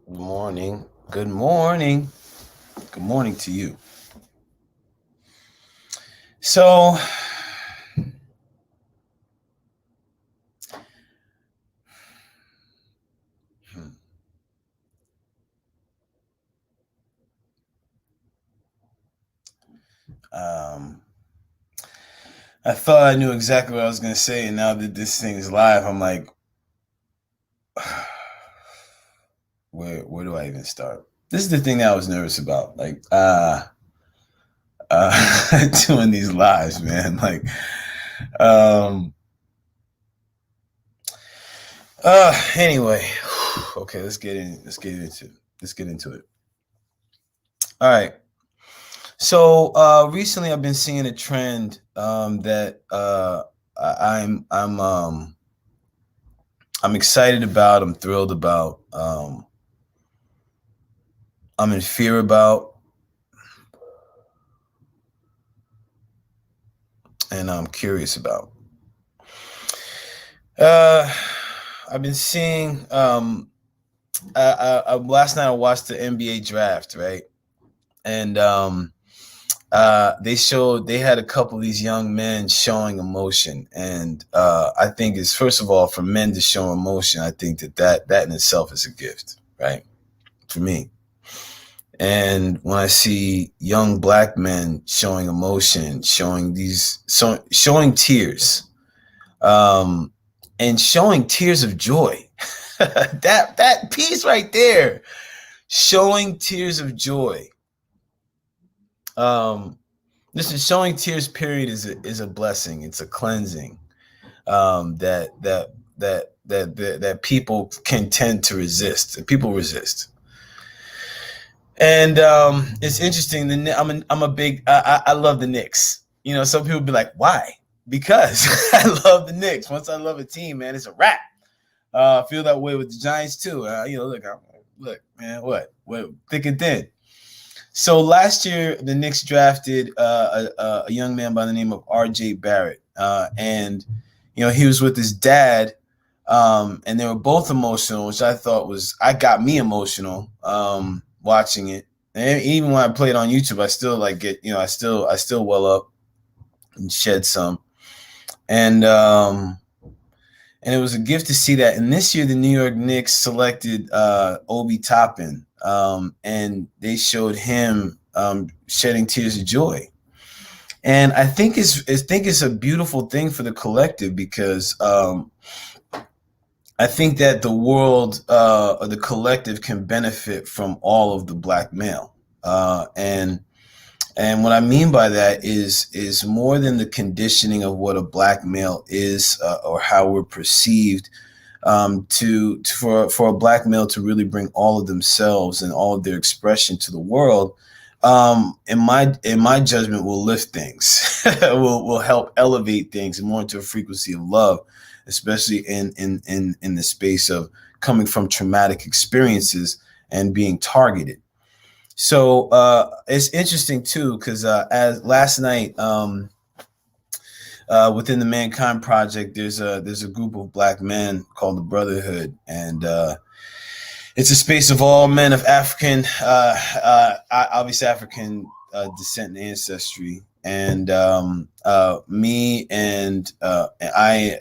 Good morning. Good morning. Good morning to you. So, um, I thought I knew exactly what I was going to say, and now that this thing is live, I'm like, where do I even start? This is the thing that I was nervous about, like, doing these lives, man. Like, um, anyway, okay, let's get into it. All right. So recently, I've been seeing a trend that I'm excited about. I'm thrilled about. I'm in fear about, and I'm curious about. Uh, I've been seeing. Last night I watched the NBA draft, right? And they had a couple of these young men showing emotion, and I think it's first of all for men to show emotion. I think that in itself is a gift, right? For me. And when I see young black men showing emotion, showing tears, um, and showing tears of joy, that piece right there, showing tears of joy. Um, Listen, showing tears, period, is a blessing. It's a cleansing that people can tend to resist. People resist. And it's interesting. I'm a big. I love the Knicks. You know, some people be like, "Why?" Because I love the Knicks. Once I love a team, man, it's a wrap. I feel that way with the Giants too. Look, man, what, thick and thin. So last year, the Knicks drafted a young man by the name of R.J. Barrett, and he was with his dad, and they were both emotional, which I got me emotional watching it. And even when I play it on YouTube, I still I still well up and shed some, and and it was a gift to see that. And this year, the New York Knicks selected Obi Toppin, and they showed him shedding tears of joy. And I think it's a beautiful thing for the collective because I think that the world or the collective can benefit from all of the black male. And what I mean by that is more than the conditioning of what a black male is or how we're perceived. For a black male to really bring all of themselves and all of their expression to the world, in my judgment, will lift things, will help elevate things more into a frequency of love, especially in the space of coming from traumatic experiences and being targeted. So it's interesting too, because as last night, within the Mankind Project, there's a group of black men called the Brotherhood, and it's a space of all men of African, obviously African descent and ancestry. And me and I,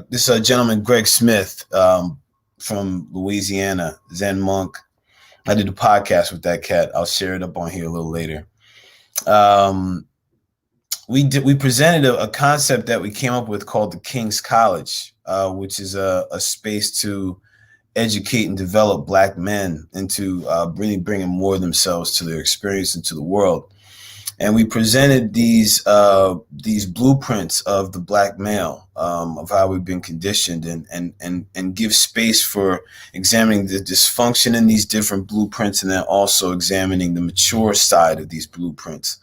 this gentleman Greg Smith from Louisiana, Zen monk. I did a podcast with that cat. I'll share it up on here a little later. Um, we presented a concept that we came up with called the King's College, which is a space to educate and develop black men into really bringing more of themselves to their experience into the world. And we presented these blueprints of the black male, of how we've been conditioned, and give space for examining the dysfunction in these different blueprints, and then also examining the mature side of these blueprints.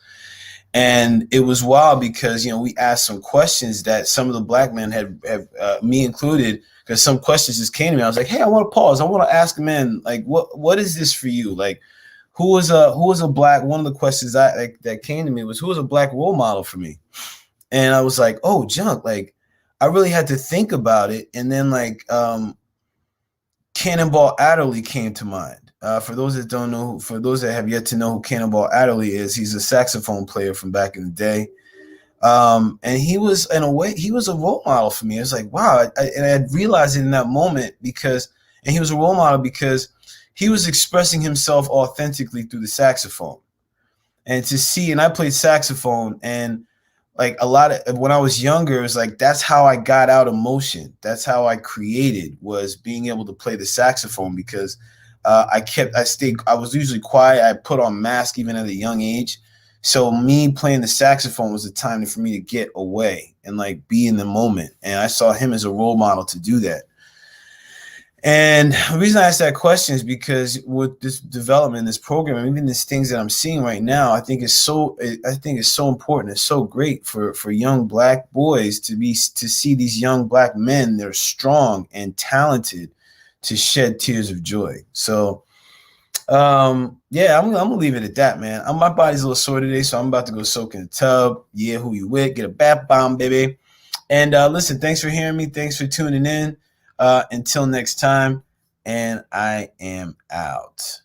And it was wild because we asked some questions that some of the black men have me included, because some questions just came to me. I was like, hey, I want to pause. I want to ask men, like, what is this for you? Like, who was a black? One of the questions that came to me was, who was a black role model for me? And I was like, oh, junk. Like, I really had to think about it. And then Cannonball Adderley came to mind. For those that don't know, for those that have yet to know who Cannonball Adderley is, he's a saxophone player from back in the day. And he was, in a way, he was a role model for me. It was like, wow. And I realized it in that moment and he was a role model because he was expressing himself authentically through the saxophone. And and I played saxophone, and like when I was younger, it was like, that's how I got out emotion. That's how I created, was being able to play the saxophone, because I was usually quiet. I put on mask even at a young age. So me playing the saxophone was the time for me to get away and like be in the moment. And I saw him as a role model to do that. And the reason I asked that question is because with this development, this program, and even these things that I'm seeing right now, I think it's so important. It's so great for young Black boys to see these young Black men that are strong and talented to shed tears of joy. So, yeah, I'm gonna leave it at that, man. My body's a little sore today, so I'm about to go soak in the tub. Yeah, who you with? Get a bath bomb, baby. And listen, thanks for hearing me. Thanks for tuning in. Until next time, and I am out.